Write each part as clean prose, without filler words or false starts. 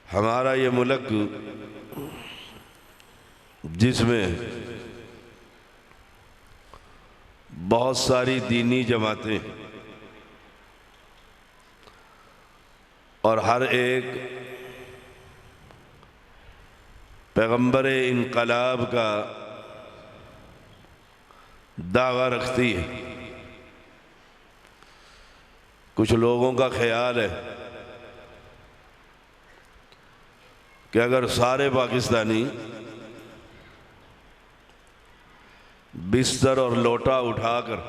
हमारा ये मुल्क जिसमें बहुत सारी दीनी जमातें और हर एक पैगंबर इनकलाब का दावा रखती है। कुछ लोगों का ख्याल है कि अगर सारे पाकिस्तानी बिस्तर और लोटा उठाकर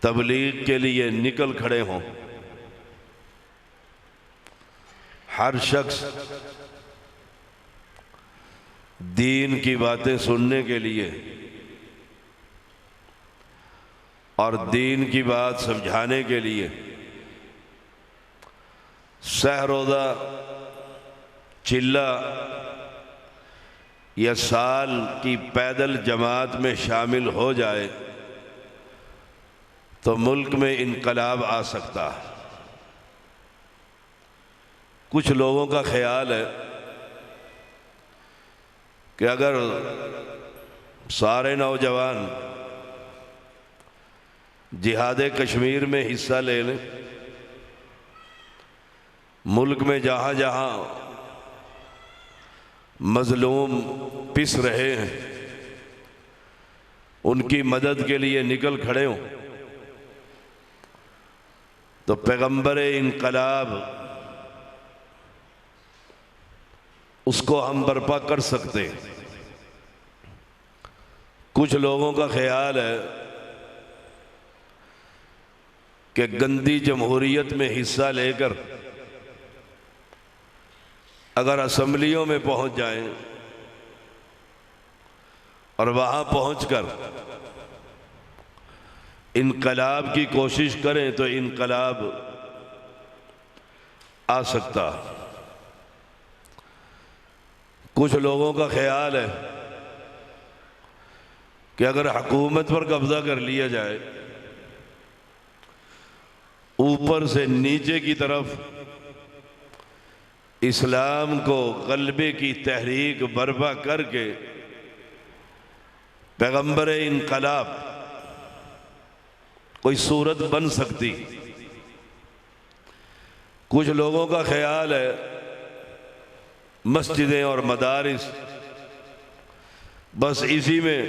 तबलीग के लिए निकल खड़े हों, हर शख्स दीन की बातें सुनने के लिए और दीन की बात समझाने के लिए सहरोज़ा, चिल्ला या साल की पैदल जमात में शामिल हो जाए तो मुल्क में इनकलाब आ सकता है। कुछ लोगों का ख्याल है कि अगर सारे नौजवान जिहाद कश्मीर में हिस्सा ले लें, मुल्क में जहाँ जहाँ मजलूम पिस रहे हैं उनकी मदद के लिए निकल खड़े हों, तो पैगंबर इनकलाब उसको हम बर्पा कर सकते हैं। कुछ लोगों का ख्याल है कि गंदी जमहूरियत में हिस्सा लेकर अगर असम्बलियों में पहुंच जाएं और वहां पहुंचकर इनकलाब की कोशिश करें तो इनकलाब आ सकता। कुछ लोगों का ख्याल है कि अगर हुकूमत पर कब्जा कर लिया जाए, ऊपर से नीचे की तरफ इस्लाम को गलबे की तहरीक बर्पा करके पैगंबर इनकलाब कोई सूरत बन सकती। कुछ लोगों का ख्याल है मस्जिदें और मदारिस बस इसी में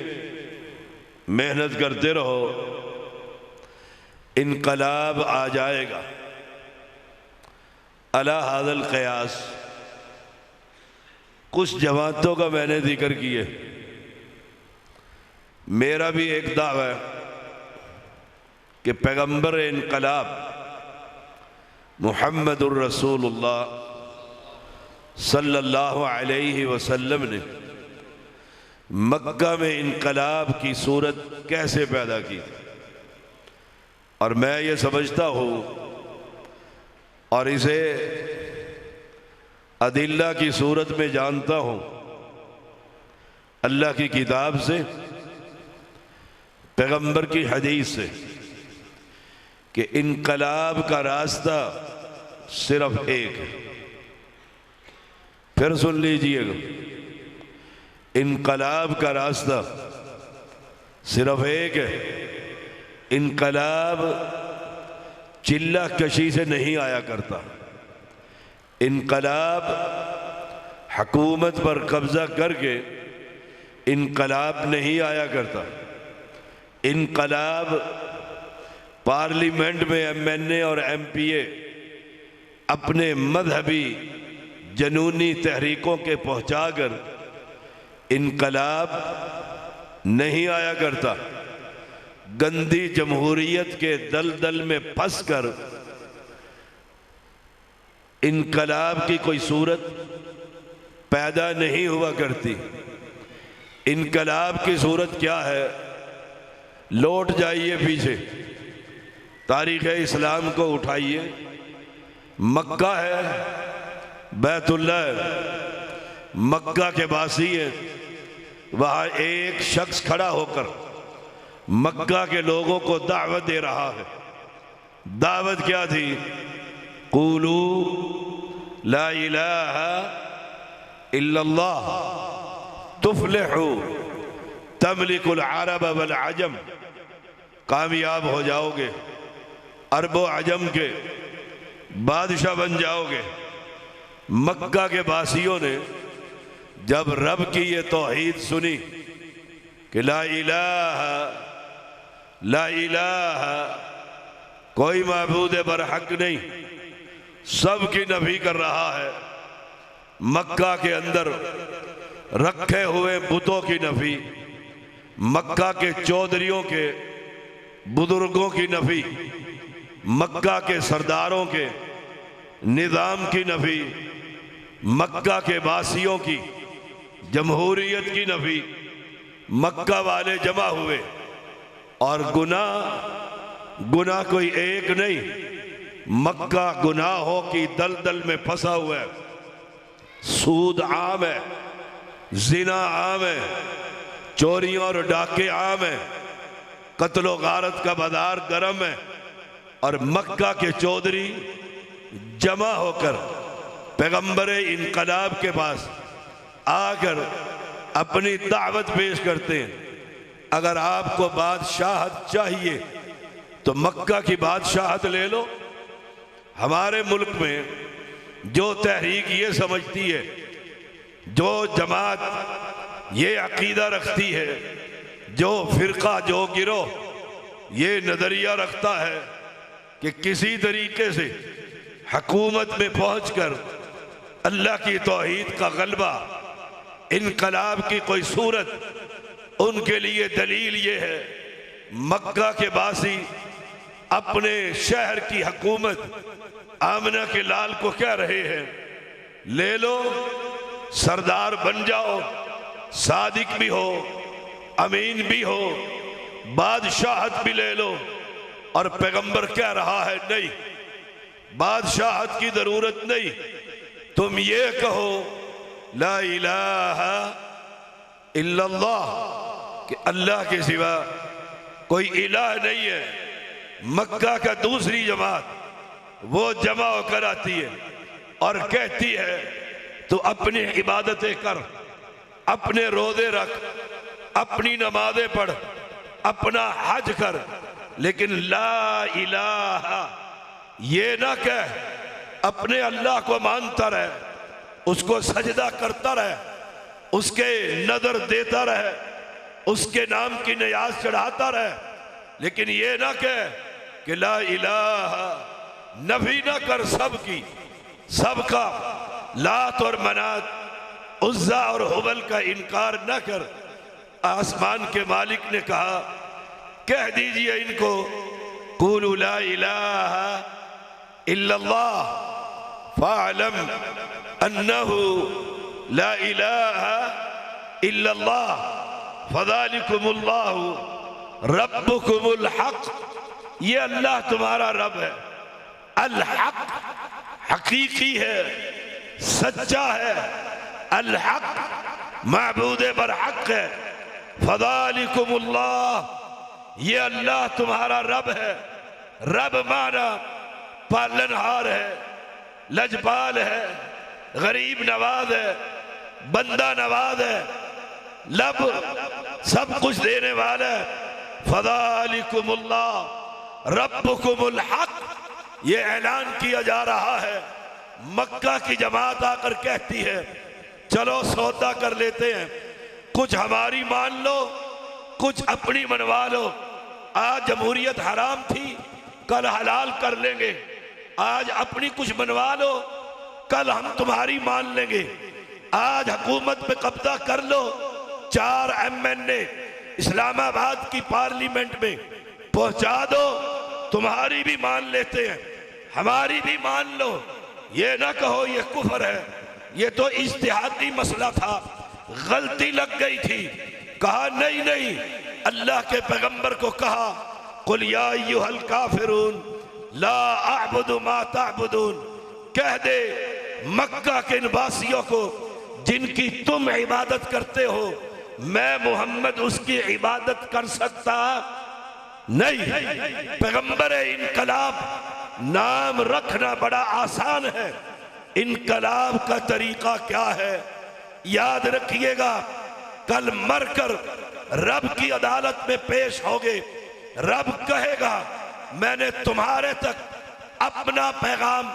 मेहनत करते रहो, इनकलाब आ जाएगा। अला हाज़ल क़यास कुछ जमातों का मैंने जिक्र किए। मेरा भी एक दावा है कि पैगंबर इनकलाब मुहम्मदुर रसूलुल्लाह सल्लल्लाहु अलैहि वसल्लम ने मक्का में इनकलाब की सूरत कैसे पैदा की, और मैं ये समझता हूँ और इसे अदिल्ला की सूरत में जानता हूँ, अल्लाह की किताब से, पैगंबर की हदीस से, कि इनकलाब का रास्ता सिर्फ एक है। फिर सुन लीजिएगा, इनकलाब का रास्ता सिर्फ एक है। इनकलाब चिल्ला कशी से नहीं आया करता। इनकलाब हुकूमत पर कब्जा करके इनकलाब नहीं आया करता। इनकलाब पार्लियामेंट में एमएनए और एमपीए अपने मजहबी जनूनी तहरीकों के पहुंचाकर इनकलाब नहीं आया करता। गंदी जमहूरियत के दलदल में फंसकर इनकलाब की कोई सूरत पैदा नहीं हुआ करती। इनकलाब की सूरत क्या है? लौट जाइए पीछे, तारीख़ इस्लाम को उठाइए। मक्का है, बैतुल्लाह है, मक्का के बासी हैं। वहाँ एक शख्स खड़ा होकर मक्का के लोगों को दावत दे रहा है। दावत क्या थी? क़ूलू ला इलाहा इल्लल्लाह तुफ़्लिहू तमलिकुल अरब वल अजम, कामयाब हो जाओगे, अरबो अजम के बादशाह बन जाओगे। मक्का के बासियों ने जब रब की ये तौहीद सुनी कि ला इलाहा कोई माबूद बरहक नहीं, सब की नफी कर रहा है, मक्का के अंदर रखे हुए बुतों की नफी, मक्का के चौधरियों के बुजुर्गों की नफी, मक्का के सरदारों के निज़ाम की नफी, मक्का के बासियों की जमहूरियत की नफी, मक्का वाले जमा हुए। और गुनाह कोई एक नहीं, मक्का गुनाहों की दलदल में फंसा हुआ है। सूद आम है, जिना आम है, चोरियों और डाके आम है, कत्लो गारत का बाजार गर्म है। और मक्का के चौधरी जमा होकर पैगंबरे इनकलाब के पास आकर अपनी दावत पेश करते हैं, अगर आपको बादशाहत चाहिए तो मक्का की बादशाहत ले लो। हमारे मुल्क में जो तहरीक ये समझती है, जो जमात ये अकीदा रखती है, जो फिरका जो गिरोह ये नजरिया रखता है कि किसी तरीके से हुकूमत में पहुंचकर अल्लाह की तौहीद का गलबा, इनकलाब की कोई सूरत, उनके लिए दलील ये है मक्का के बासी अपने शहर की हुकूमत आमना के लाल को कह रहे हैं, ले लो, सरदार बन जाओ, सादिक भी हो, अमीन भी हो, बादशाहत भी ले लो। और पैगंबर कह रहा है नहीं, बादशाहत की जरूरत नहीं, तुम ये कहो ला इलाहा इल्लल्लाह कि अल्लाह के सिवा कोई इलाह नहीं है। मक्का का दूसरी जमात वो जमा होकर आती है और कहती है तू अपनी इबादतें कर, अपने रोजे रख, अपनी नमाजें पढ़, अपना हज कर, लेकिन ला इलाहा ये ना कह, अपने अल्लाह को मानता रहे, उसको सजदा करता रहे, उसके नजर देता रहे, उसके नाम की नियाज चढ़ाता रहे, लेकिन ये ना कह कि ला इलाहा, नफी ना कर सबकी, सबका, लात और मनात, उज्जा और हुबल का इनकार न कर। आसमान के मालिक ने कहा कह दीजिए इनको कुलू ला इलाहा इल्लल्लाह फ़अलम अन्नहु ला इलाहा इल्लल्लाह फ़ज़ालिकुमुल्लाहु रब्बुकुमुल हक़। ये अल्लाह तुम्हारा रब है, अल हक़ हकीकी है, सच्चा है, अल हक़ माबूद बर हक़ है, फ़ज़ालिकुमुल्लाह ये अल्लाह तुम्हारा रब है। रब माना पालनहार है, लजपाल है, गरीब नवाज है, बंदा नवाज है, लब सब कुछ देने वाला है। फ़ज़ालिकुमुल्लाह रब्बुकुमुल हक़ ये ऐलान किया जा रहा है। मक्का की जमात आकर कहती है चलो सौदा कर लेते हैं, कुछ हमारी मान लो, कुछ अपनी मनवा लो। आज जमहूरियत हराम थी, कल हलाल कर लेंगे, आज अपनी कुछ मनवा लो, कल हम तुम्हारी मान लेंगे। आज हुकूमत पे कब्जा कर लो, 4 MNA इस्लामाबाद की पार्लियामेंट में पहुंचा दो, तुम्हारी भी मान लेते हैं, हमारी भी मान लो। ये ना कहो ये कुफर है, ये तो इज्तिहादी मसला था, गलती लग गई थी। कहा नहीं नहीं, अल्लाह के पैगंबर को कहा कुल या अय्युहल काफिरून ला अअबुदु मा तअबुदून, कह दे मक्का के निवासियों को जिनकी तुम इबादत करते हो, मैं मोहम्मद उसकी इबादत कर सकता नहीं। पैगंबर इनकलाब नाम रखना बड़ा आसान है, इनकलाब का तरीका क्या है याद रखिएगा। कल मरकर रब की अदालत में पेश होगे, रब कहेगा मैंने तुम्हारे तक अपना पैगाम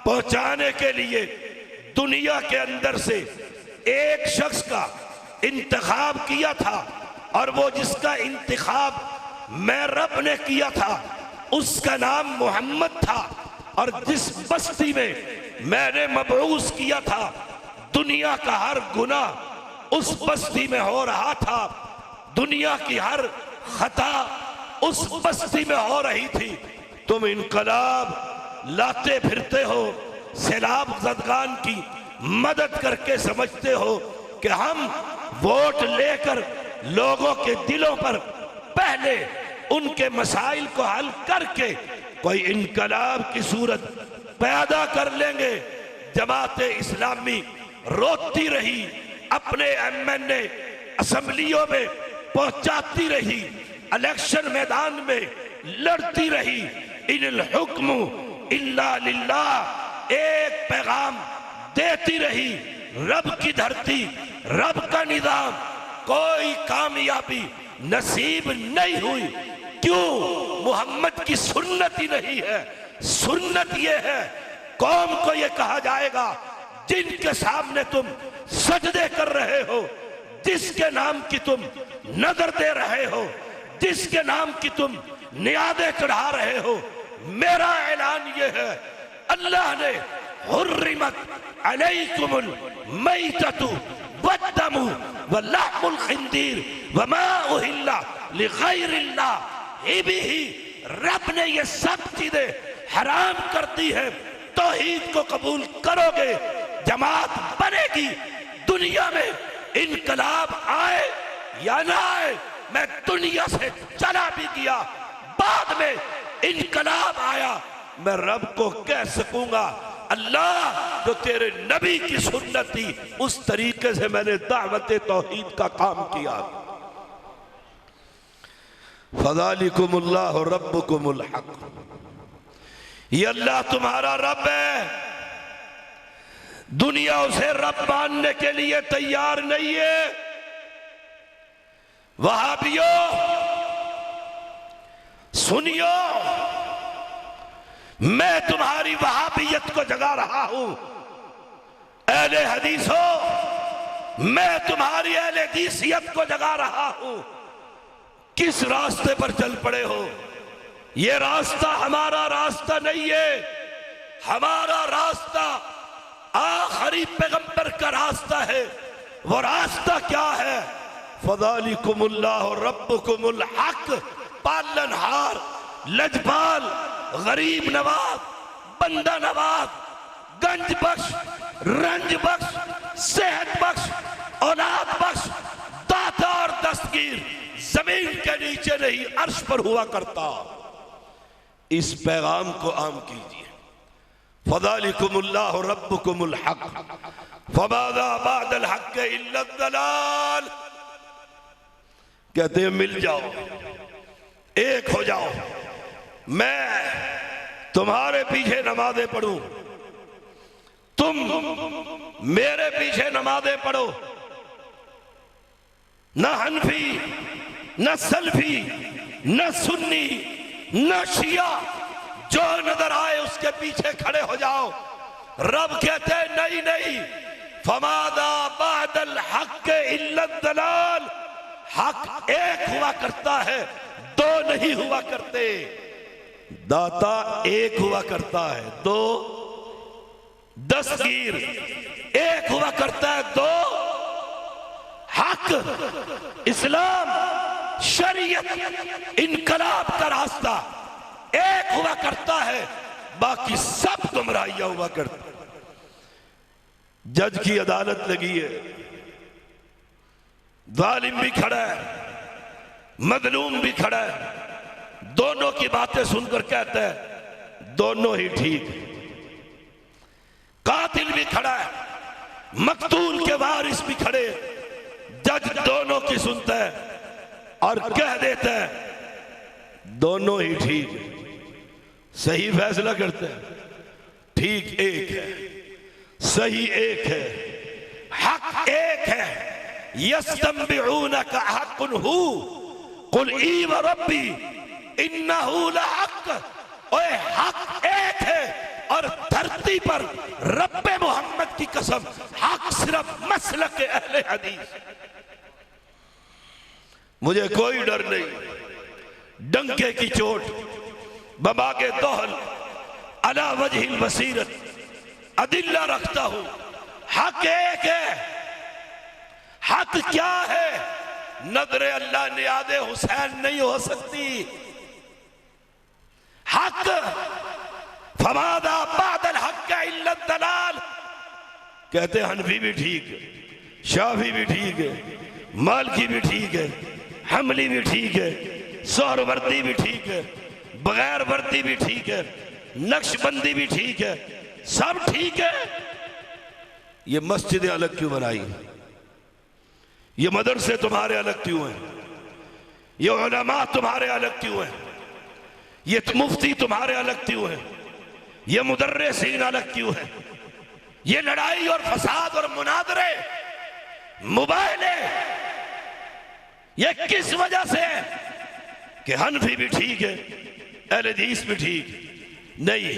पहुंचाने के लिए दुनिया के अंदर से एक शख्स का इंतखाब किया था, और वो जिसका इंतखाब मैं रब ने किया था उसका नाम मोहम्मद था, और जिस बस्ती में मैंने मबऊस किया था दुनिया का हर गुनाह उस बस्ती में हो रहा था, दुनिया की हर खता उस बस्ती में हो रही थी। तुम इनकलाब लाते फिरते हो, सैलाब ज़दगान की मदद करके समझते हो कि हम वोट लेकर लोगों के दिलों पर पहले उनके मसाइल को हल करके कोई इनकलाब की सूरत पैदा कर लेंगे। जमाते इस्लामी रोती रही, अपने एमएनए असेंबलियों में पहुंचाती रही, इलेक्शन मैदान में लड़ती रही, इनिल हुक्मु इल्ला लिल्लाह एक पैगाम देती रही, रब की धरती, रब का निजाम, कोई कामयाबी नसीब नहीं हुई। क्यों? मोहम्मद की सुन्नत ही नहीं है। सुन्नत ये है, कौम को ये कहा जाएगा जिनके सामने तुम सजदे कर रहे हो, जिसके नाम की तुम नजर दे रहे हो, जिसके नाम की तुम नियादे चढ़ा रहे हो, मेरा ऐलान ये है, अल्लाह ने हुर्रिमत अलैकुमुल मैततु वद्दमु वलहमुल खिंदीर वमा उहिल्ला लिगैरिल्लाह बिही, रब ने ये सब चीजें हराम कर दी है। तौहीद को कबूल करोगे, जमात बनेगी, दुनिया में इनकलाब आए या ना आए, मैं दुनिया से चला भी गया, बाद में इनकलाब आया, मैं रब को कह सकूंगा अल्लाह जो तेरे नबी की सुन्नत थी उस तरीके से मैंने दावत तौहीद का काम किया। फज़ालिकुमुल्लाहु रब्बुकुमुल हक, ये अल्लाह तुम्हारा रब है, दुनिया उसे रब मानने के लिए तैयार नहीं है। वहाबियों सुनियो, मैं तुम्हारी वहाबियत को जगा रहा हूं। अहले हदीसों, मैं तुम्हारी अहले हदीसियत को जगा रहा हूं। किस रास्ते पर चल पड़े हो? ये रास्ता हमारा रास्ता नहीं है, हमारा रास्ता आखिरी पैगंबर का रास्ता है। वो रास्ता क्या है? फज़ालिकुमुल्लाहु रब्बुकुमुल हक, पालनहार, लजपाल, गरीब नवाज, बंदा नवाज, गंज बख्श, रंज बख्श, सेहत बख्श, औलाद बख्श, दाता और दस्तगीर, जमीन के नीचे नहीं अर्श पर हुआ करता। इस पैगाम को आम कीजिए। फज़ालिकुमुल्लाहु रब्बुकुमुल हक फमाज़ा बादल हक इल्ला दलाल। कहते हैं मिल जाओ, एक हो जाओ, मैं तुम्हारे पीछे नमाजें पढ़ूं, तुम मेरे पीछे नमाजें पढ़ो। न हनफी, न सल्फी, न सुन्नी, न शिया, जो नजर आए उसके पीछे खड़े हो जाओ। रब कहते हैं नहीं नहीं, फमादा बादल हक इल्ला दलाल, हक एक हुआ करता है, दो नहीं हुआ करते। दाता एक हुआ करता है, दो दस्तगीर एक हुआ करता है, दो हक, इस्लाम, शरीयत, इनकलाब का रास्ता एक हुआ करता है, बाकी सब गुमराहियां हुआ करती। जज की अदालत लगी है, जालिम भी खड़ा है, मजलूम भी खड़ा है, दोनों की बातें सुनकर कहता है दोनों ही ठीक। कातिल भी खड़ा है, मकतूल के वारिस भी खड़े, जज दोनों की सुनता है और कह देता है दोनों ही ठीक। सही फैसला करता है। ठीक एक है, सही एक है, हक एक है। यस्तंबिऊनका हक़्क़ुन हू कुल ई व रब्बी इन्नहू लहक़। ओए हक एक है और धरती पर रब्बे मोहम्मद की कसम हक सिर्फ मसलक के अहले हदीस। मुझे कोई डर नहीं। डंके की चोट बबाके दोहल अला वजहिल बसीरत अदिल्ला रखता हूं। हक एक है। हक क्या है? नजरे अल्लाह नियादे हुसैन नहीं हो सकती। हक फमादा बादल हक इल्ला दलाल। कहते हनफी भी ठीक है, शाफी भी ठीक है, मालकी भी ठीक है, हमली भी ठीक है, सोहरवर्दी भी ठीक है, बगैर वर्दी भी ठीक है, नक्शबंदी भी ठीक है, सब ठीक है। ये मस्जिदें अलग क्यों बनाई? ये मदरसे तुम्हारे अलग क्यों हैं? ये उलमा तुम्हारे अलग क्यों हैं? ये मुफ्ती तुम्हारे अलग क्यों हैं? ये मुदर्रिसीन अलग क्यों हैं? ये लड़ाई और फसाद और मुनादरे मुबाहले ये किस वजह से है? कि हनफी भी ठीक है, अहले हदीस भी ठीक नहीं।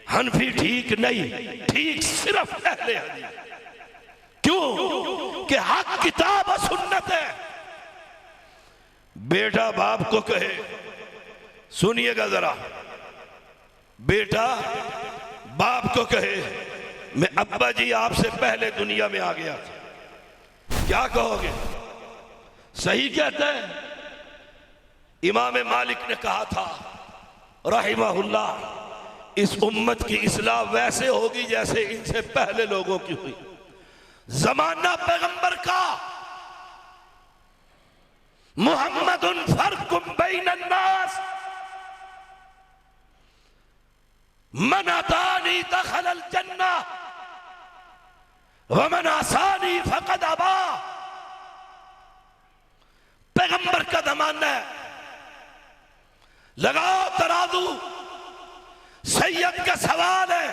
हनफी ठीक नहीं, ठीक सिर्फ अहले हदीस। क्यों? कि हक किताब और सुन्नत है। बेटा बाप को कहे, सुनिएगा जरा, बेटा बाप को कहे मैं अब्बा जी आपसे पहले दुनिया में आ गया था, क्या कहोगे? सही कहता है। इमाम मालिक ने कहा था रहिमहुल्लाह, इस उम्मत की इस्लाह वैसे होगी जैसे इनसे पहले लोगों की हुई। जमाना पैगंबर का, मुहम्मदुन फर्कुम बैनन नास मन अतानी दखलल जन्नह व मन असानी फकद अबा। पैगंबर का जमाना है। लगाओ तराजू, सैयद का सवाल है।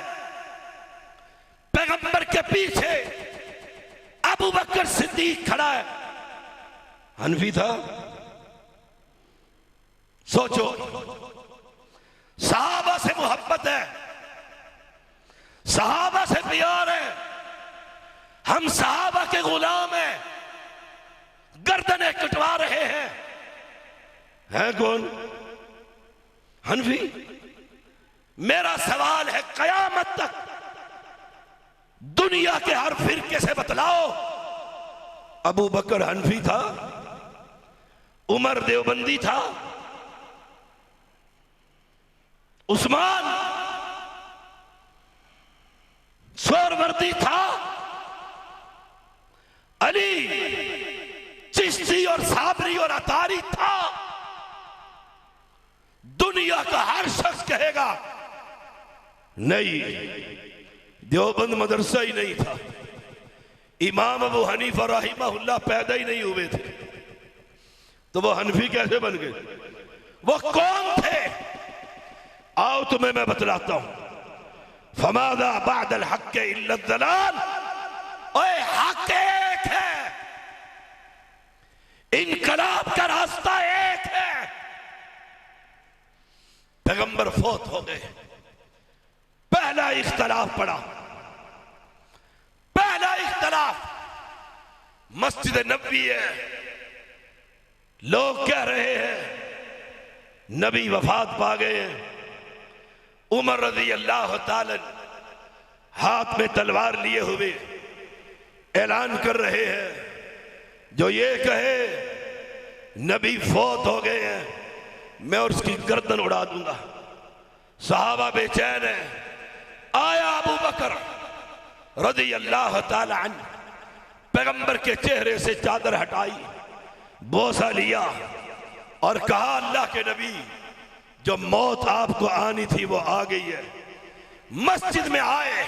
पैगंबर के पीछे अबू बकर सिद्दीक खड़ा है। हनफी था। सोचो, सहाबा से मोहब्बत है, सहाबा से प्यार है, हम सहाबा के गुलाम हैं, गर्दनें कटवा रहे हैं। है कौन? हनफी। मेरा सवाल है, कयामत तक दुनिया के हर फिरके से बतलाओ, अबू बकर हनफी था, उमर देवबंदी था, उस्मान सोहरवर्दी था, अली चिश्ती और साबरी और अतारी था। दुनिया का हर शख्स कहेगा नहीं, देवबंद मदरसा ही नहीं था, इमाम अबू हनीफा रहिमहुल्लाह पैदा ही नहीं हुए थे, तो वो हनफी कैसे बन गए? वो कौन थे? आओ तुम्हें मैं बतलाता हूं। फमादा बादल हक इल्ला दलाल। ओए हक एक है, इनकलाब का रास्ता एक है। पैगंबर फौत हो गए, पहला इख्तलाफ पड़ा। पहला इख्तलाफ मस्जिद नबवी है। लोग कह रहे हैं नबी वफात पा गए हैं। उमर रज़ी अल्लाह ताला हाथ में तलवार लिए हुए ऐलान कर रहे हैं, जो ये कहे नबी फौत हो गए हैं मैं उसकी गर्दन उड़ा दूंगा। सहाबा बेचैन है। आया अबू बकर रज़ी अल्लाह ताला अन्हु, पैगंबर के चेहरे से चादर हटाई, बोसा लिया और कहा अल्लाह के नबी, जो मौत आपको आनी थी वो आ गई है। मस्जिद में आए,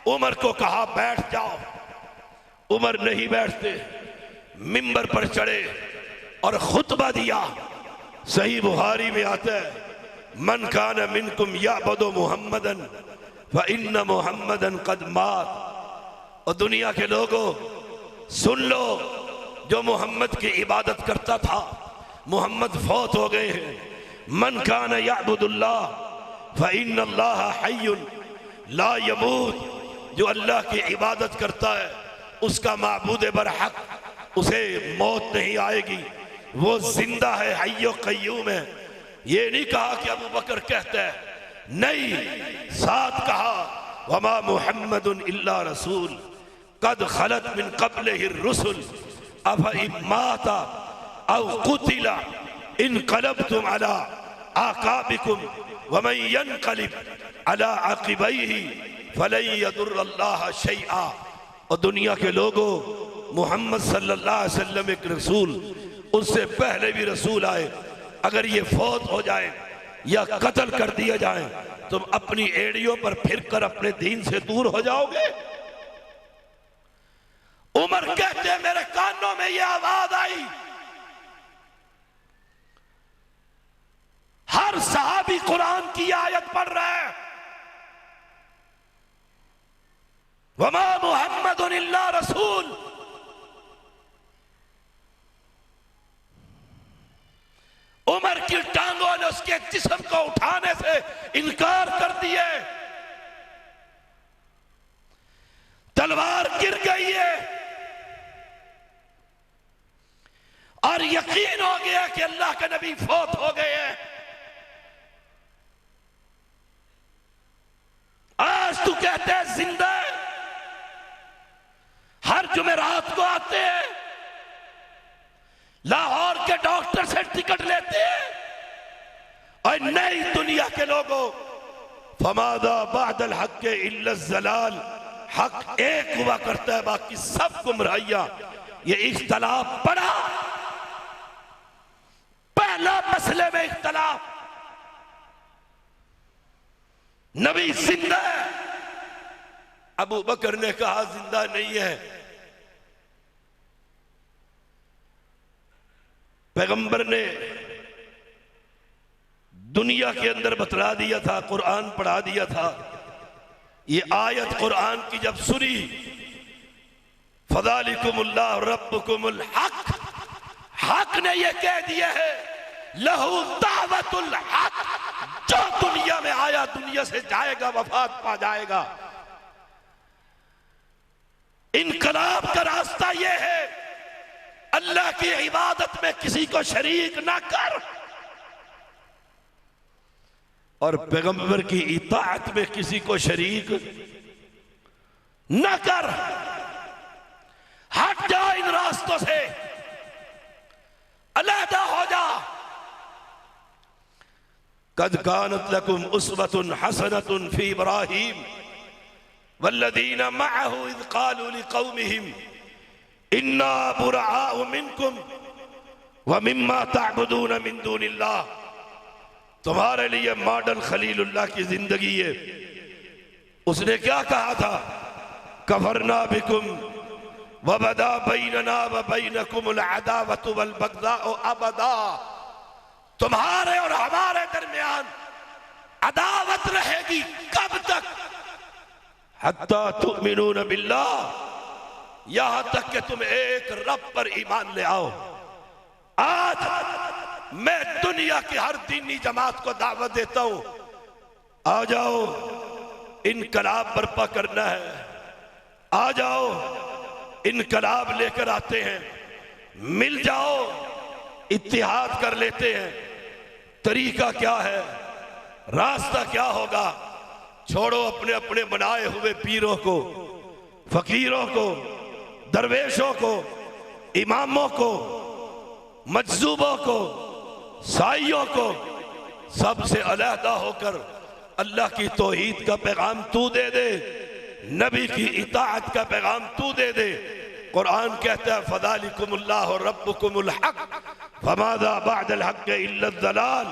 उमर को कहा बैठ जाओ। उमर नहीं बैठते, मिंबर पर चढ़े और खुतबा दिया। सही बुखारी में आता है, मन कान मिनकुम याबुदु मुहम्मदन फ इन्न मुहम्मदन कद मात। और दुनिया के लोगों सुन लो, जो मोहम्मद की इबादत करता था मोहम्मद फौत हो गए हैं। मन कान याबुदुल्लाह फ इन्नल्लाह हय्युन ला यमूत। जो अल्लाह की इबादत करता है उसका माबूद बरहक, उसे मौत नहीं आएगी, वो जिंदा है, हय्यो कय्यूम है। ये नहीं कहा कि अबू बकर कहता है, नहीं, साथ कहा वमा मुहम्मदुन इल्ला रसूल कद खलत मिन क़ब्लिहि रुसुल अफ इम्माता औ कुतिला इनक़लबतुम अला आक़ाबिकुम वमन यनक़लिब अला अक़िबैहि फलन यदुर्रल्लाह शैआ। और दुनिया के लोगों, मोहम्मद सल्लल्लाहु अलैहि वसल्लम एक रसूल, उससे पहले भी रसूल आए, अगर ये फौत हो जाए या कत्ल कर दिया जाए तुम अपनी एड़ियों पर फिरकर अपने दीन से दूर हो जाओगे। उमर कहते हैं मेरे कानों में ये आवाज आई, हर सहाबी कुरान की आयत पढ़ रहा है, वमा मुहम्मदुन इल्ला रसूल। उमर की टांगों ने उसके जिस्म को उठाने से इनकार कर दिए, तलवार गिर गई है और यकीन हो गया कि अल्लाह के नबी फौत हो गए हैं। आज तू कहते हैं जिंदा है, हर जुमेरात को आते हैं, लाहौर के डॉक्टर से टिकट लेते हैं, और नई दुनिया के लोगों फमादा बादल हक के इल्ला ज़लाल, हक एक हुआ करता है, बाकी सब गुमराहियां। ये इख्तलाफ पड़ा, पहला मसले में इख्तलाफ, नबी जिंदा है, अबू बकर ने कहा जिंदा नहीं है। पैगंबर ने दुनिया के अंदर बतला दिया था, कुरान पढ़ा दिया था। ये आयत कुरान की जब सुनी, फज़ालिकुमुल्लाहु रब्बुकुमुल हक, हक ने ये कह दिया है लहू दावतुल हक, जो दुनिया में आया दुनिया से जाएगा, वफात पा जाएगा। इनकलाब का रास्ता यह है, अल्लाह की इबादत में किसी को शरीक ना कर और पैगंबर की इताअत में किसी को शरीक न कर। हट जा इन रास्तों से, अलहदा हो जा। कद कानत लकुम उस्वतुन हसनतुन फी इब्राहीम वल्लदीना मअहु इज़ क़ालू लिक़ौमिहिम इन्ना बुरआउ मिनकुम व मिम्मा तअबुदून मिन दूनिल्लाह। तुम्हारे लिए मॉडल खलीलुल्लाह की जिंदगी है। उसने क्या कहा था, कफरना बिकुम व बदा बैनना व बैनकुमुल अदावतु वल बगदाउ अबदा। तुम्हारे और हमारे दरमियान अदावत रहेगी कब तक, हत्ता तुमिनून बिल्लाह, यहां तक कि तुम एक रब पर ईमान ले आओ। आज मैं दुनिया की हर दीनी जमात को दावत देता हूं, आ जाओ, इनकलाब बर्पा करना है, आ जाओ, इनकलाब लेकर आते हैं, मिल जाओ, इत्तिहाद कर लेते हैं। तरीका क्या है, रास्ता क्या होगा, छोड़ो अपने अपने बनाए हुए पीरों को, फकीरों को, दरवेशों को, इमामों को, मजजूबों को, साइयों को, सबसे अलहदा होकर अल्लाह की तौहीद का पैगाम तू दे दे, नबी की इताअत का पैगाम तू दे दे। कुरान कहता है फज़ालिकुमुल्लाहु रब्बुकुमुल हक फमाज़ा बअदल हक इल्ला ज़लाल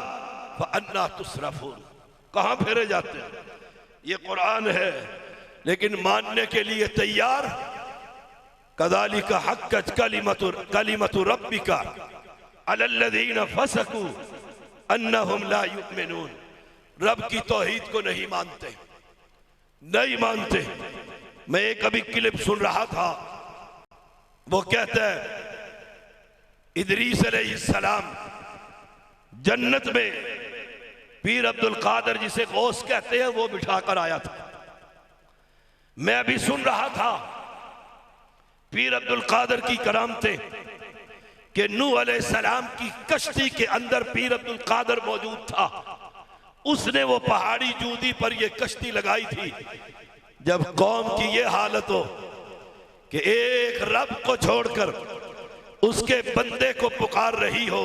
फअन्ना तुसरफून। कहाँ फेरे जाते हैं, ये कुरान है, लेकिन मानने के लिए तैयार। कज़ालिका हक्कत कलिमतु रब्बिका अलल्लज़ीना फसकू अन्नहुम ला युमिनून। रब की तौहीद को नहीं मानते, नहीं मानते। मैं एक अभी क्लिप सुन रहा था, वो कहता है इदरीस अलैहिस्सलाम जन्नत में पीर अब्दुल कादर जिसे गौस कहते हैं वो बिठा कर आया था। मैं अभी सुन रहा था पीर अब्दुल कादर की करामतें कि नूह अलैहिस्सलाम की कश्ती के अंदर पीर अब्दुल कादर मौजूद था। उसने वो पहाड़ी जूदी पर ये कश्ती लगाई थी। जब कौम की ये हालत हो कि एक रब को छोड़कर उसके बंदे को पुकार रही हो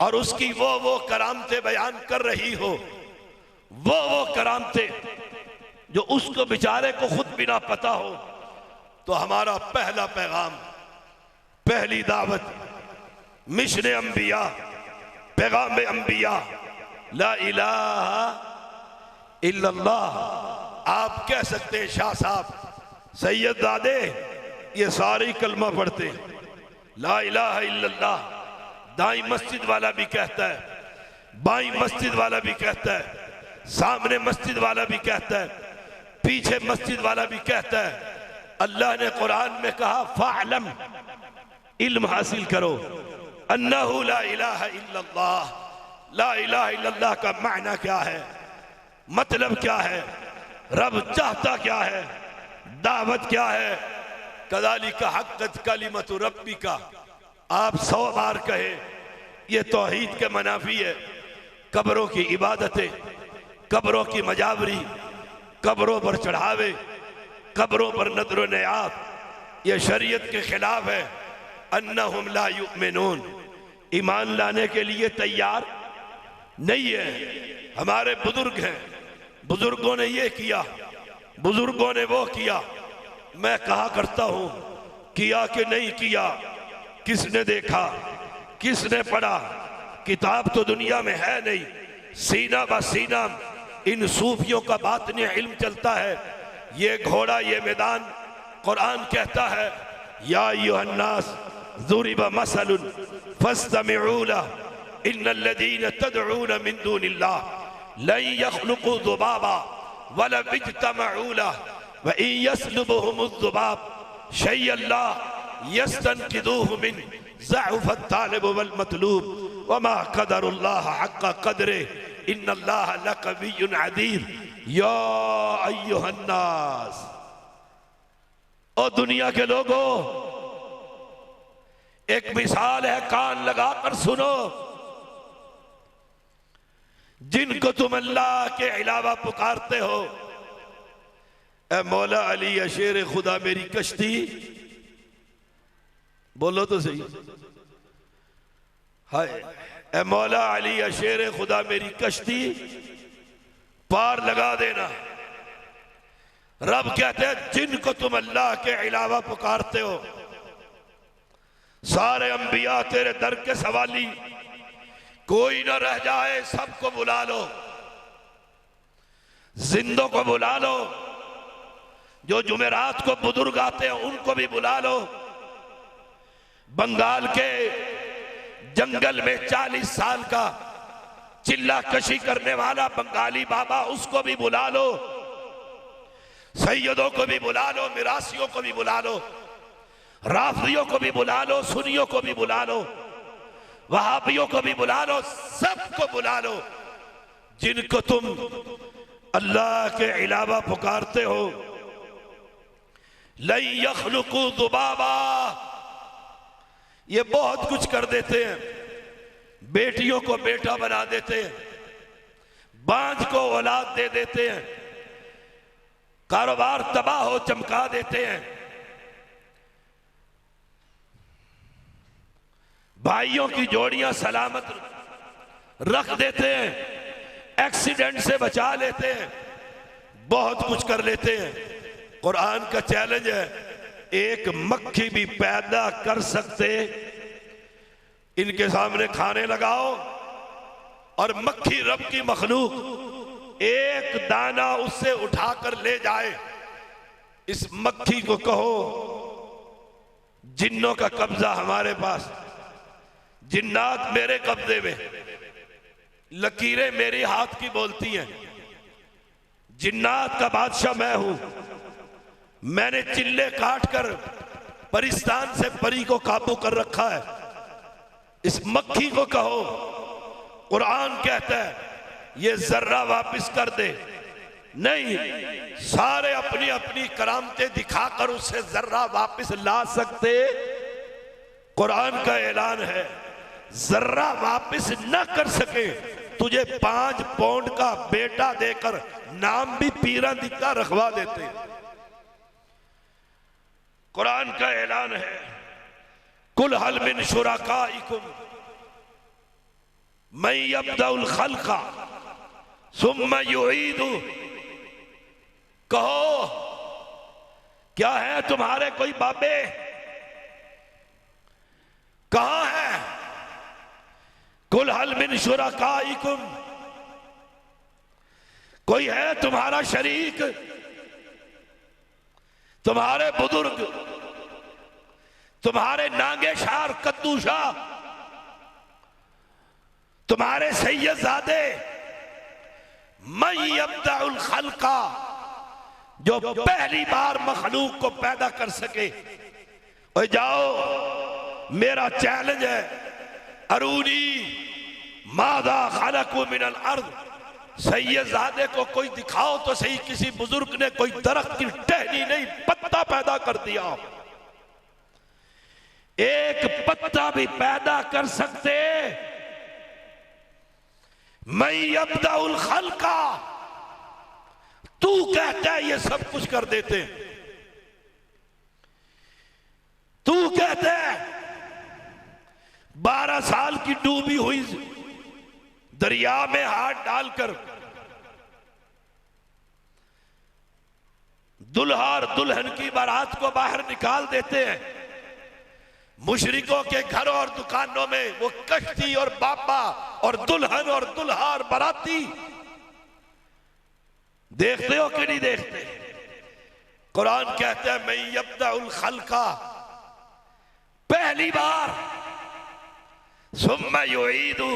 और उसकी वो करामतें बयान कर रही हो, वो करामतें जो उसको बेचारे को खुद भी ना पता हो, तो हमारा पहला पैगाम, पहली दावत, मिशन अंबिया, पैगाम अंबिया, ला इलाहा इल्लल्लाह। आप कह सकते हैं शाह साहब, सैयद दादे ये सारी कलमा पढ़ते हैं, ला इलाहा इल्लल्लाह। दाई मस्जिद वाला भी कहता है, बाई मस्जिद वाला भी कहता है, सामने मस्जिद वाला भी कहता है, पीछे मस्जिद वाला भी कहता है। अल्लाह ने कुरान में कहा फ़अलम, इल्म हासिल करो, अन्नहु ला इलाहा इल्लल्लाह। ला इलाहा इल्लल्लाह का मायना क्या है, मतलब क्या है, रब चाहता क्या है, दावत क्या है। कज़ालिका हक़्क़त कलिमतु रब्बिका, आप 100 बार कहे ये तौहीद के मनाफी है। कब्रों की इबादतें, कब्रों की मजावरी, कब्रों पर चढ़ावे, कब्रों पर नदर नयाब, ये शरीयत के खिलाफ है। अन्नहुम ला युमिनून, ईमान लाने के लिए तैयार नहीं है। हमारे बुजुर्ग हैं, बुजुर्गों ने ये किया, बुजुर्गों ने वो किया। मैं कहा करता हूं किया कि नहीं किया, किसने देखा, किसने पढ़ा, किताब तो दुनिया में है नहीं। सीना ब सीना इन सूफियों का बातनी इल्म चलता है। ये घोड़ा, ये मैदान, कुरान कहता है या अय्युहन्नास ज़ुरिब मसलुन फस्तमिऊ लहु इन्नल्लज़ीना तदऊन मिन दूनिल्लाह लन यख्लुक़ू ज़ुबाबा वलौ इज्तमऊ लहु व इन यस्लुबहुमुज़्ज़ुबाब शय्अन ला यस्तनक़िज़ूहु मिन ज़अफ़त तालिब वल मतलूब वमा क़दरुल्लाह हक़्क़ क़द्रिही इन्नल्लाह लक़विय्युन अज़ीज़। या अय्युहन्नास, ओ दुनिया के लोगों, एक मिसाल है, कान लगाकर सुनो। जिनको तुम अल्लाह के अलावा पुकारते हो, ए मौला अली या शेर खुदा मेरी कश्ती, बोलो तो सही, हाय ए मौला अली या शेर खुदा मेरी कश्ती पार लगा देना। रब कहते हैं जिनको तुम अल्लाह के अलावा पुकारते हो, सारे अंबिया तेरे दर के सवाली, कोई ना रह जाए, सबको बुला लो, जिंदों को बुला लो, जो जुमेरात को बुजुर्ग आते हैं उनको भी बुला लो, बंगाल के जंगल में 40 साल का चिल्ला कशी करने वाला बंगाली बाबा, उसको भी बुला लो, सैयदों को भी बुला लो, मिरासियों को भी बुला लो, राफियों को भी बुला लो, सुन्नियों को भी बुला लो, वहाबियों को भी बुला लो, सबको बुला लो। जिनको तुम अल्लाह के अलावा पुकारते हो, लन यख्लुक़ू ज़ुबाबा, ये बहुत कुछ कर देते हैं। बेटियों को बेटा बना देते हैं, बांझ को औलाद दे देते हैं, कारोबार तबाह हो चमका देते हैं, भाइयों की जोड़ियां सलामत रख देते हैं, एक्सीडेंट से बचा लेते हैं, बहुत कुछ कर लेते हैं। कुरान का चैलेंज है, एक मक्खी भी पैदा कर सकते, इनके सामने खाने लगाओ और मक्खी रब की मखलूक एक दाना उससे उठाकर ले जाए, इस मक्खी को कहो जिन्नों का कब्जा हमारे पास, जिन्नात मेरे कब्जे में, लकीरें मेरे हाथ की बोलती हैं। जिन्नात का बादशाह मैं हूं। मैंने चिल्ले काट कर परिस्तान से परी को काबू कर रखा है। इस मक्खी को कहो, कुरान कहता है ये जर्रा वापस कर दे। नहीं, सारे अपनी अपनी करामतें दिखाकर उससे जर्रा वापस ला सकते। कुरान का ऐलान है जर्रा वापस न कर सके तुझे 5 पौंड का बेटा देकर नाम भी पीरा दिक्का रखवा देते। कुरान का ऐलान है कुल हल मिन शुरकाइकुम मैं यब्दउल खल्का सुम्मा युईदु। कहो क्या है तुम्हारे कोई बाबे? कहां है? कुल हल मिन शुरकाइकुम, कोई है तुम्हारा शरीक? तुम्हारे बुजुर्ग, तुम्हारे नागे शार कद्दू शाह, तुम्हारे सैयदजादे मैं यब्दउल खल्का जो पहली बार मखलूक को पैदा कर सके। और जाओ, मेरा चैलेंज है, अरूनी मादा खलकू मिनल अर्द। सैयदजादे को कोई दिखाओ तो सही, किसी बुजुर्ग ने कोई दरख्त की टहनी नहीं पत्ता पैदा कर दिया। एक पत्ता भी पैदा कर सकते? मैं यब्दउल खल्का, तू कहता है ये सब कुछ कर देते। तू कहता है 12 साल की डूबी हुई दरिया में हाथ डालकर दुल्हा और दुल्हन की बारात को बाहर निकाल देते हैं। मुशरिकों के घरों और दुकानों में वो कश्ती और बाबा और दुल्हन और दुल्हा और बाराती देखते हो कि नहीं देखते? कुरान कहता है मैं यब्दउल खल्का, पहली बार, सुम्मा युईदु,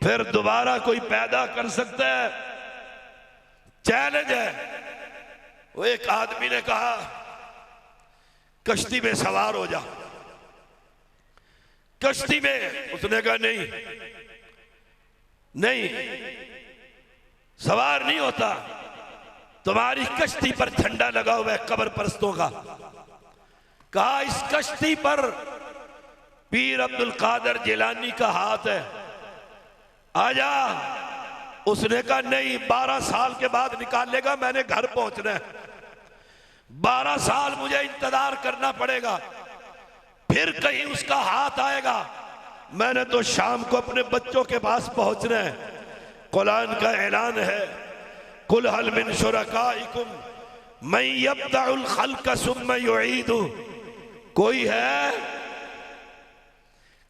फिर दोबारा कोई पैदा कर सकता है? चैलेंज है। वो एक आदमी ने कहा कश्ती में सवार हो जा। कश्ती में, उसने कहा नहीं नहीं, सवार नहीं होता। तुम्हारी कश्ती पर झंडा लगा हुआ है कब्र परस्तों का। कहा इस कश्ती पर पीर अब्दुल कादर जिलानी का हाथ है, आजा। उसने कहा नहीं, 12 साल के बाद निकालेगा, मैंने घर पहुंचना है। 12 साल मुझे इंतजार करना पड़ेगा, फिर कहीं उसका हाथ आएगा। मैंने तो शाम को अपने बच्चों के पास पहुंचना है। कुरान का ऐलान है कुल हल मिन शुरकाइकुम मैं यब्दउल खल्का सुम्मा युईदु। कोई है?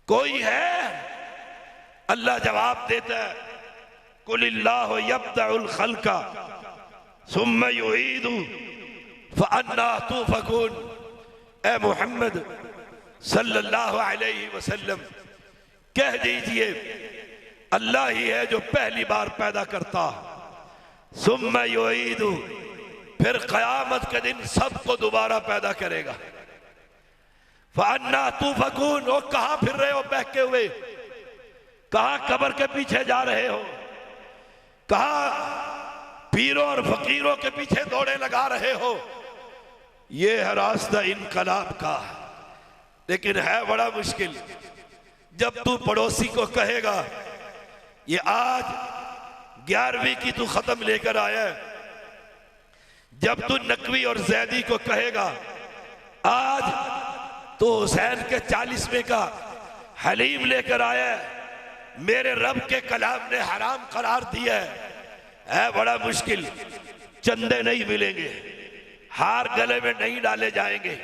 कोई है? अल्लाह जवाब देता है कुलिल्लाहु यब्दउल खल्का सुम्मा युईदु फअन्ना तुफकून। ए मुहम्मद सल्लल्लाहु अलैहि वसल्लम, कह दीजिए अल्लाह ही है जो पहली बार पैदा करता, सुम्मा युईदु, फिर कयामत के दिन सबको दोबारा पैदा करेगा। फअन्ना तुफकून। वो कहां फिर रहे हो बहके हुए? कहां कब्र के पीछे जा रहे हो? कहां पीरों और फकीरों के पीछे दौड़े लगा रहे हो? ये है रास्ता इनकलाब का, लेकिन है बड़ा मुश्किल। जब तू पड़ोसी को कहेगा ये आज 11वीं की तू खत्म लेकर आया है, जब तू नकवी और जैदी को कहेगा आज तो हुसैन के 40वें का हलीम लेकर आया है, मेरे रब के कलाम ने हराम करार दिया है बड़ा मुश्किल। चंदे नहीं मिलेंगे, हार गले में नहीं डाले जाएंगे,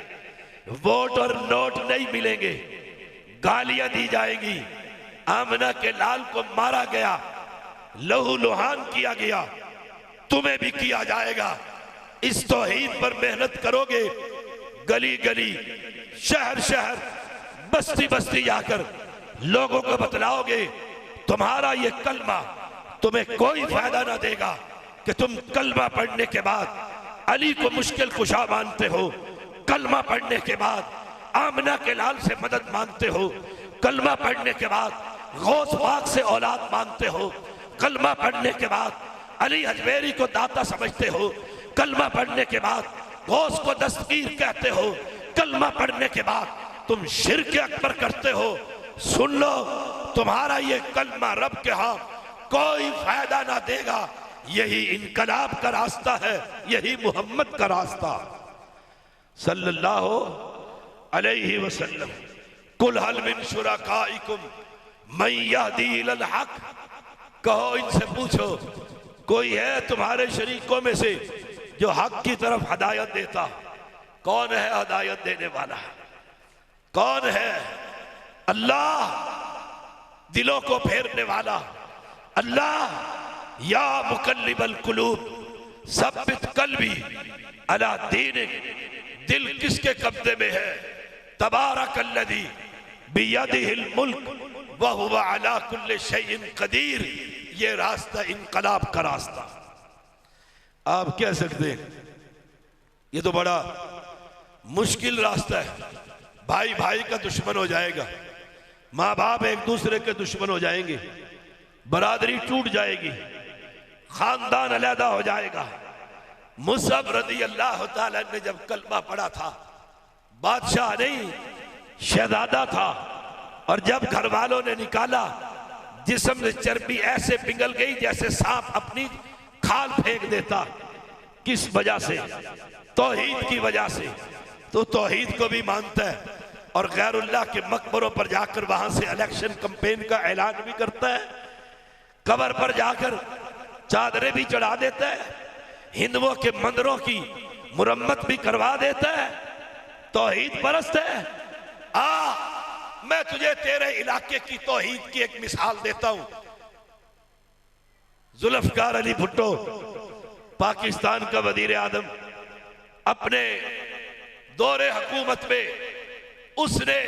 वोट और नोट नहीं मिलेंगे, गालियां दी जाएंगी। आमना के लाल को मारा गया, लहू लुहान किया गया, तुम्हें भी किया जाएगा। इस तौहीद पर मेहनत करोगे, गली गली, शहर शहर, बस्ती बस्ती जाकर लोगों को बतलाओगे तुम्हारा ये कलमा तुम्हें कोई फायदा ना देगा कि तुम कलमा पढ़ने के बाद अली को मुश्किल कुशा मानते हो, कलमा पढ़ने के बाद आमना के लाल से मदद मांगते हो, कलमा पढ़ने के बाद गौस पाक से औलाद मांगते हो, कलमा पढ़ने के बाद अली अजमेरी को दाता समझते हो, कलमा पढ़ने के बाद गौस को दस्तगीर कहते हो, कलमा पढ़ने के बाद तुम शिर्क अकबर करते हो। सुन लो, तुम्हारा ये कलमा रब के यहाँ कोई फायदा ना देगा। यही इनकलाब का रास्ता है, यही मोहम्मद का रास्ता सल्लल्लाहु अलैहि वसल्लम। कुल हल मिन शुरकाइकुम मन यहदी इलल हक, कहो इनसे पूछो कोई है तुम्हारे शरीकों में से जो हक की तरफ हदायत देता? कौन है हदायत देने वाला? कौन है? अल्लाह, दिलों को फेरने वाला अल्लाह। या मुकल्लिबल कुलूब सब्बित कल्बी अला दीनिक, दिल किसके कब्जे में है? तबारकल्लज़ी बियदिहिल मुल्क व हुवा अला कुल्लि शैइन कदीर। ये रास्ता इनकलाब का रास्ता। आप कह सकते हैं ये तो बड़ा मुश्किल रास्ता है, भाई भाई का दुश्मन हो जाएगा, माँ बाप एक दूसरे के दुश्मन हो जाएंगे, बरादरी टूट जाएगी, खानदान अलहदा हो जाएगा। मुसअब रज़ी अल्लाह ताला ने जब कलमा पढ़ा था, बादशाह नहीं शहजादा था, और जब घर वालों ने निकाला जिस्म में चर्बी ऐसे पिघल गई जैसे सांप अपनी खाल फेंक देता। किस वजह से? तौहीद की वजह से। तो तौहीद को भी मानता है और गैरुल्लाह के मकबरों पर जाकर वहां से इलेक्शन कैंपेन का ऐलान भी करता है, कब्र पर जाकर चादरें भी चढ़ा देता है, हिंदुओं के मंदिरों की मुरम्मत भी करवा देता है। तौहीद परस्त है। मैं तुझे तेरे इलाके की तौहीद की एक मिसाल देता हूं। जुल्फकार अली भुट्टो पाकिस्तान का वजीर आजम, अपने दौरे हुकूमत में उसने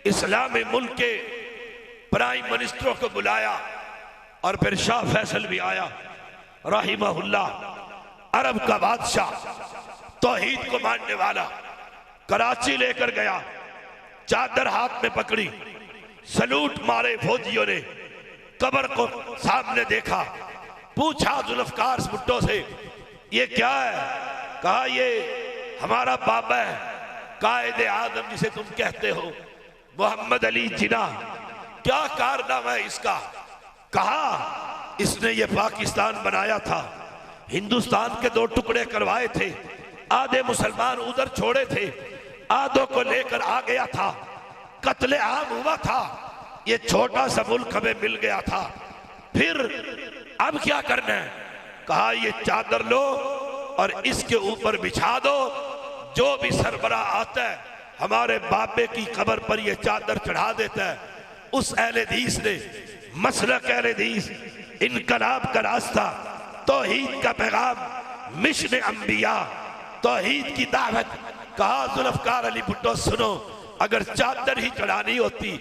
इस्लामी मुल्क के प्राइम मिनिस्टरों को बुलाया और फिर शाह फैसल भी आया रहिमहुल्लाह, अरब का बादशाह, तौहीद को मानने वाला। कराची लेकर गया, चादर हाथ में पकड़ी, सलूट मारे फौजियों ने, कब्र को सामने देखा, पूछा जुल्फकार भुट्टो से ये क्या है? कहा ये हमारा बाबा है, कायदे आजम जिसे तुम कहते हो, मोहम्मद अली जिन्ना। क्या कारनामा है इसका? कहा इसने ये पाकिस्तान बनाया था, हिंदुस्तान के 2 टुकड़े करवाए थे, आधे मुसलमान उधर छोड़े थे, आधों को लेकर आ गया था, कत्ले आम हुआ था, ये छोटा सा मुल्क हमें मिल गया था, फिर अब क्या करना है? कहा ये चादर लो और इसके ऊपर बिछा दो, जो भी सरबरा आता है हमारे बाबे की कब्र पर ये चादर चढ़ा देता है। उस अहले हदीस ने, मसलक अहले हदीस, इनकलाब का रास्ता, तौहीद का पैगाम, मिशन अंबिया, तौहीद की दावत। कहा जुल्फकार अली भुट्टो सुनो, अगर चादर ही चढ़ानी होती,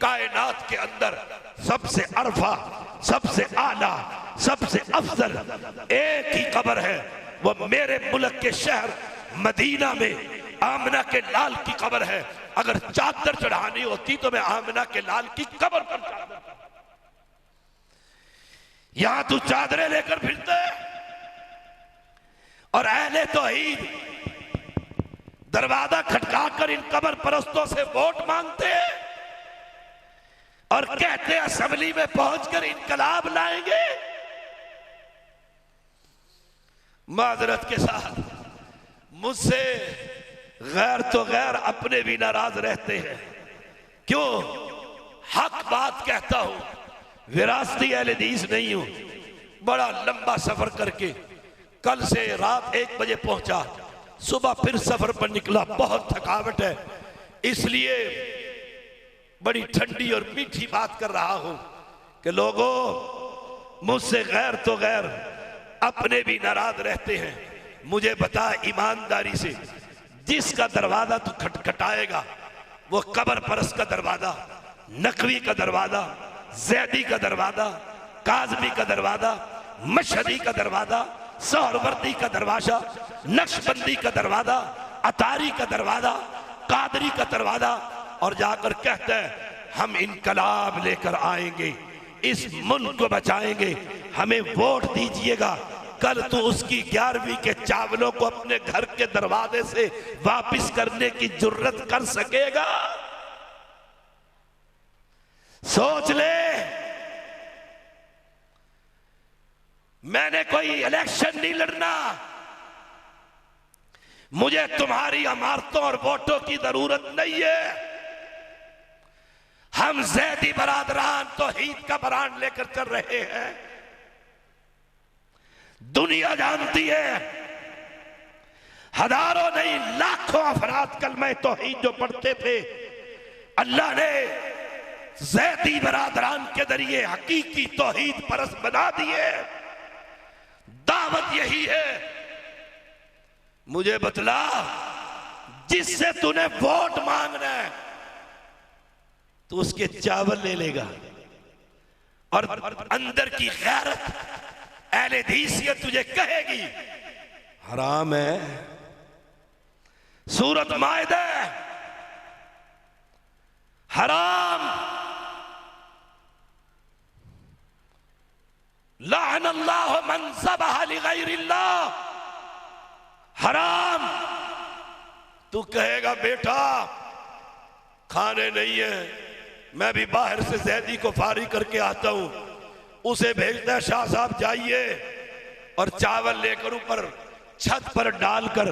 कायनात के अंदर सबसे अरफा, सबसे आला, सबसे अफजल एक ही कब्र है, वो मेरे मुल्क के शहर मदीना में आमना के लाल की कब्र है। अगर चादर चढ़ानी होती तो मैं आमना के लाल की कब्र पर चादर, यहां तू चादरें लेकर फिरते और अहले तौहीद दरवाजा खटकाकर इन कब्र परस्तों से वोट मांगते हैं और कहते हैं असेंबली में पहुंचकर इनकलाब लाएंगे। माजरत के साथ मुझसे गैर तो गैर अपने भी नाराज रहते हैं। क्यों? हक बात कहता हूं, विरासती अहले हदीस नहीं हूं। बड़ा लंबा सफर करके कल से रात 1 बजे पहुंचा, सुबह फिर सफर पर निकला, बहुत थकावट है, इसलिए बड़ी ठंडी और मीठी बात कर रहा हूं कि लोगों, मुझसे गैर तो गैर अपने भी नाराज रहते हैं। मुझे बता ईमानदारी से, जिसका दरवाजा तू खटखटाएगा वो कब्र परस का दरवाजा, नकवी का दरवाजा, जैदी का दरवाजा, काजमी का दरवाजा, मशहदी का दरवाजा, सोहरवर्दी का दरवाजा, नक्शबंदी का दरवाजा, अतारी का दरवाजा, कादरी का दरवाजा, और जाकर कहते हैं हम इनकलाब लेकर आएंगे, इस मुल्क को बचाएंगे, हमें वोट दीजिएगा। कल तू उसकी 11वीं के चावलों को अपने घर के दरवाजे से वापस करने की जुर्रत कर सकेगा? सोच ले। मैंने कोई इलेक्शन नहीं लड़ना, मुझे तुम्हारी इमारतों और वोटों की जरूरत नहीं है। हम जैदी बरादरान तौहीद का बरान लेकर चल रहे हैं। दुनिया जानती है, हजारों नहीं लाखों अफराद कलमा तौहीद जो पढ़ते थे, अल्लाह ने जैदी बरादरान के जरिए हकीकी तौहीद परस्त बना दिए। दावत यही है। मुझे बतला, जिससे तूने वोट मांगना है तो उसके चावल ले लेगा, और अंदर की गैरत अहले हदीसियत तुझे कहेगी हराम है। सूरत माइदा, हराम, लाअनल्लाहु मन ज़बह लिगैरिल्लाह, हराम। तू कहेगा बेटा खाने नहीं है, मैं भी बाहर से जैदी को फारिग करके आता हूं, उसे भेजता है शाह साहब जाइए और चावल लेकर ऊपर छत पर डालकर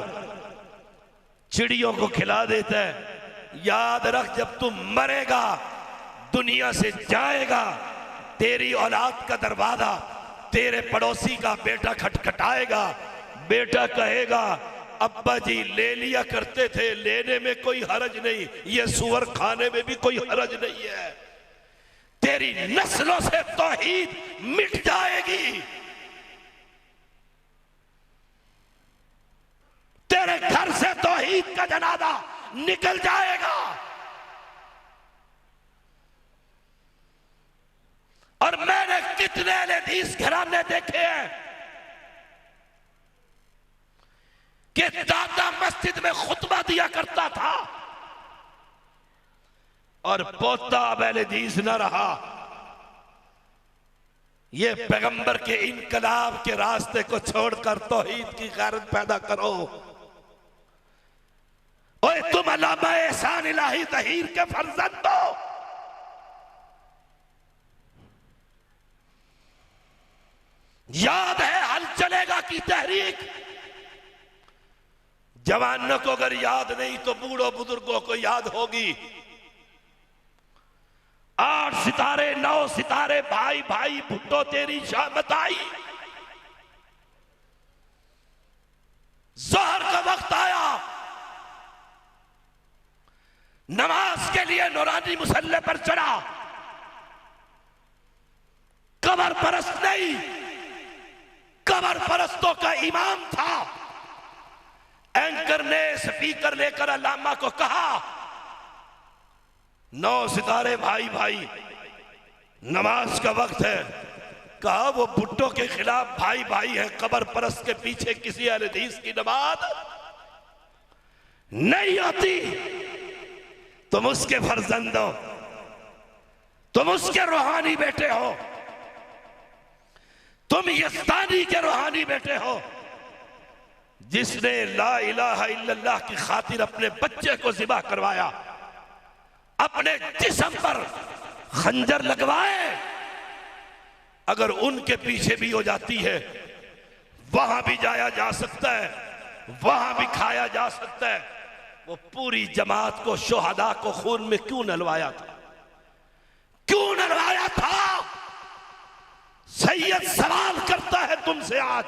चिड़ियों को खिला देता है। याद रख, जब तू मरेगा, दुनिया से जाएगा, तेरी औलाद का दरवाजा तेरे पड़ोसी का बेटा खटखटाएगा। बेटा कहेगा अब्बा जी ले लिया करते थे, लेने में कोई हरज नहीं, ये सुअर खाने में भी कोई हरज नहीं है। तेरी नस्लों से तौहीद मिट जाएगी, तेरे घर से तौहीद का जनाजा निकल जाएगा। और मैंने कितने अहले हदीस घराने देखे हैं कि दादा मस्जिद में खुतबा दिया करता था और पोता अब अहले हदीस न रहा। ये पैगंबर के इनकलाब के रास्ते को छोड़कर तौहीद की गैरत पैदा करो। ओए तुम अल्लामा एहसान इलाही तहीर के फर्जंद हो, याद है हल चलेगा की तहरीक? जवानों को अगर याद नहीं तो बूढ़ों बुजुर्गों को याद होगी। 8 सितारे 9 सितारे, भाई भाई भुट्टो तेरी शामत आई। जोहर का वक्त आया, नमाज के लिए नूरानी मुसल्ले पर चढ़ा। कबर परस्त नहीं, कबर परस्तों का इमाम था। एंकर ने स्पीकर लेकर अल्लामा को कहा 9 सितारे भाई भाई नमाज का वक्त है। कहा वो भुट्टो के खिलाफ भाई भाई है, कबर परस्त के पीछे किसी अहले हदीस की नमाज नहीं होती। तुम उसके फर्जंद हो, तुम उसके रूहानी बेटे हो, तुम यज़दानी के रूहानी बेटे हो, जिसने ला इलाहा इल्लल्लाह की खातिर अपने बच्चे को ज़िबा करवाया, अपने जिस्म पर खंजर लगवाए। अगर उनके पीछे भी हो जाती है, वहां भी जाया जा सकता है, वहां भी खाया जा सकता है। वो पूरी जमात को, शोहदा को खून में क्यों नलवाया था? क्यों नलवाया था? सैयद सवाल करता है तुमसे आज।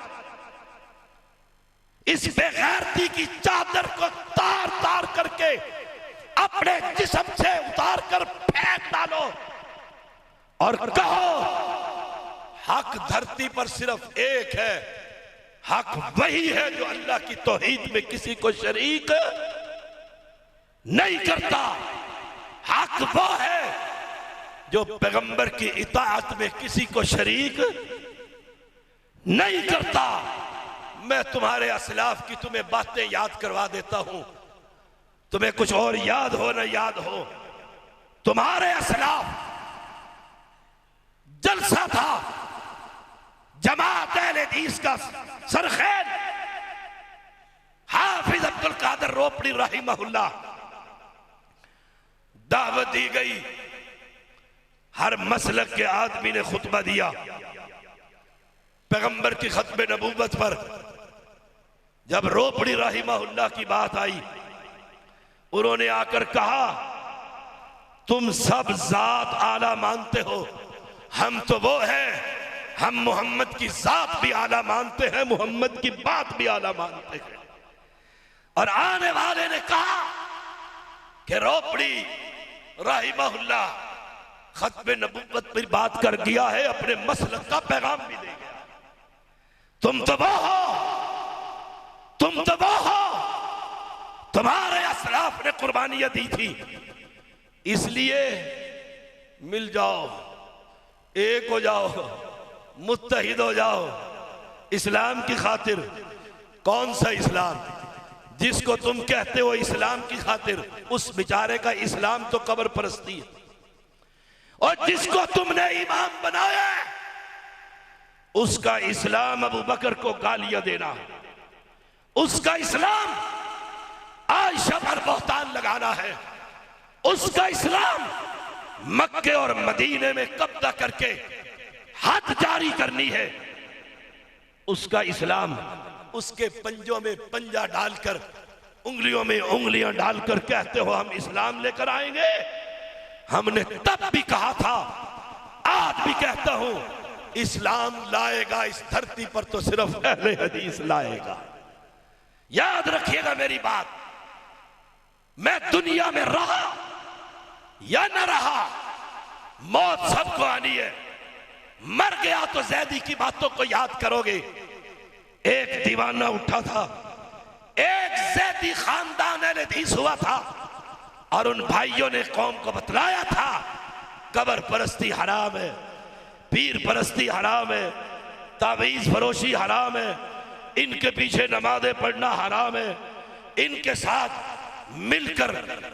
इस बेगैरती की चादर को तार तार करके अपने जिस्म से उतार कर फेंक डालो और कहो हक धरती पर सिर्फ एक है। हक वही है जो अल्लाह की तौहीद में किसी को शरीक नहीं करता। हक वो है जो पैगंबर की इताअत में किसी को शरीक नहीं करता। मैं तुम्हारे असलाफ की तुम्हें बातें याद करवा देता हूं, तुम्हें कुछ और याद हो न याद हो। तुम्हारे असलाफ जलसा था जमात अहले हदीस का सरखैर हाफिज अब्दुल कादिर रोपड़ी रहिमहुल्लाह, दावत दी गई, हर मसलक के आदमी ने खुतबा दिया। पैगंबर की खत्म नबूवत पर जब रोपड़ी रहिमहुल्लाह की बात आई, उन्होंने आकर कहा तुम सब जात आला मानते हो, हम तो वो हैं, हम मोहम्मद की जात भी आला मानते हैं, मोहम्मद की बात भी आला मानते हैं। और आने वाले ने कहा कि रोपड़ी रहिमहुल्लाह खत्म नबूवत पर बात कर गया है, अपने मसलक का पैगाम भी दे गया। तुम तो वो हो, तुम तो वो हो, तुम्हारे असलाफ ने कुर्बानियां दी थी, इसलिए मिल जाओ, एक हो जाओ, मुत्तहिद हो जाओ इस्लाम की खातिर। कौन सा इस्लाम? जिसको तुम कहते हो इस्लाम की खातिर, उस बेचारे का इस्लाम तो कब्र परस्ती है। और जिसको तुमने इमाम बनाया उसका इस्लाम अबू बकर को गालियां देना, उसका इस्लाम आयशा पर बहतान लगाना है, उसका इस्लाम मक्के और मदीने में कब्जा करके हद जारी करनी है, उसका इस्लाम उसके पंजों में पंजा डालकर उंगलियों में उंगलियां डालकर कहते हो हम इस्लाम लेकर आएंगे। हमने तब भी कहा था, आज भी कहता हूं, इस्लाम लाएगा इस धरती पर तो सिर्फ अहले हदीस लाएगा। याद रखिएगा मेरी बात, मैं दुनिया में रहा या न रहा, मौत सबको आनी है। मर गया तो जैदी की बातों को याद करोगे। एक दीवाना उठा था, एक जैदी खानदान अहले हदीस हुआ था, और उन भाइयों ने कौम को बतलाया था कब्र परस्ती हराम है, पीर परस्ती हराम है, तावीज फरोशी हराम है, इनके पीछे नमाजें पढ़ना हराम है, इनके साथ मिलकर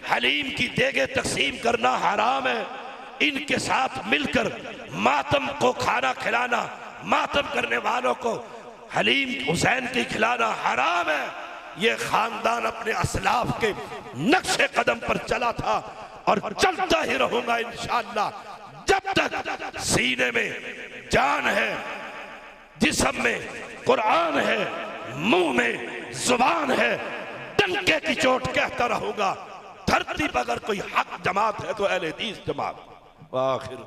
हलीम की देगे तकसीम करना हराम है, इनके साथ मिलकर मातम को खाना खिलाना, मातम करने वालों को हलीम हुसैन की खिलाना हराम है। ये खानदान अपने असलाफ के नक्शे कदम पर चला था और चलता ही रहूंगा इंशाअल्लाह, जब तक सीने में जान है, जिस्म में कुरान है, मुंह में जुबान है, डंके की चोट कहता रहूंगा। धरती पर अगर कोई हक जमात है तो अहले हदीस जमात। आखिर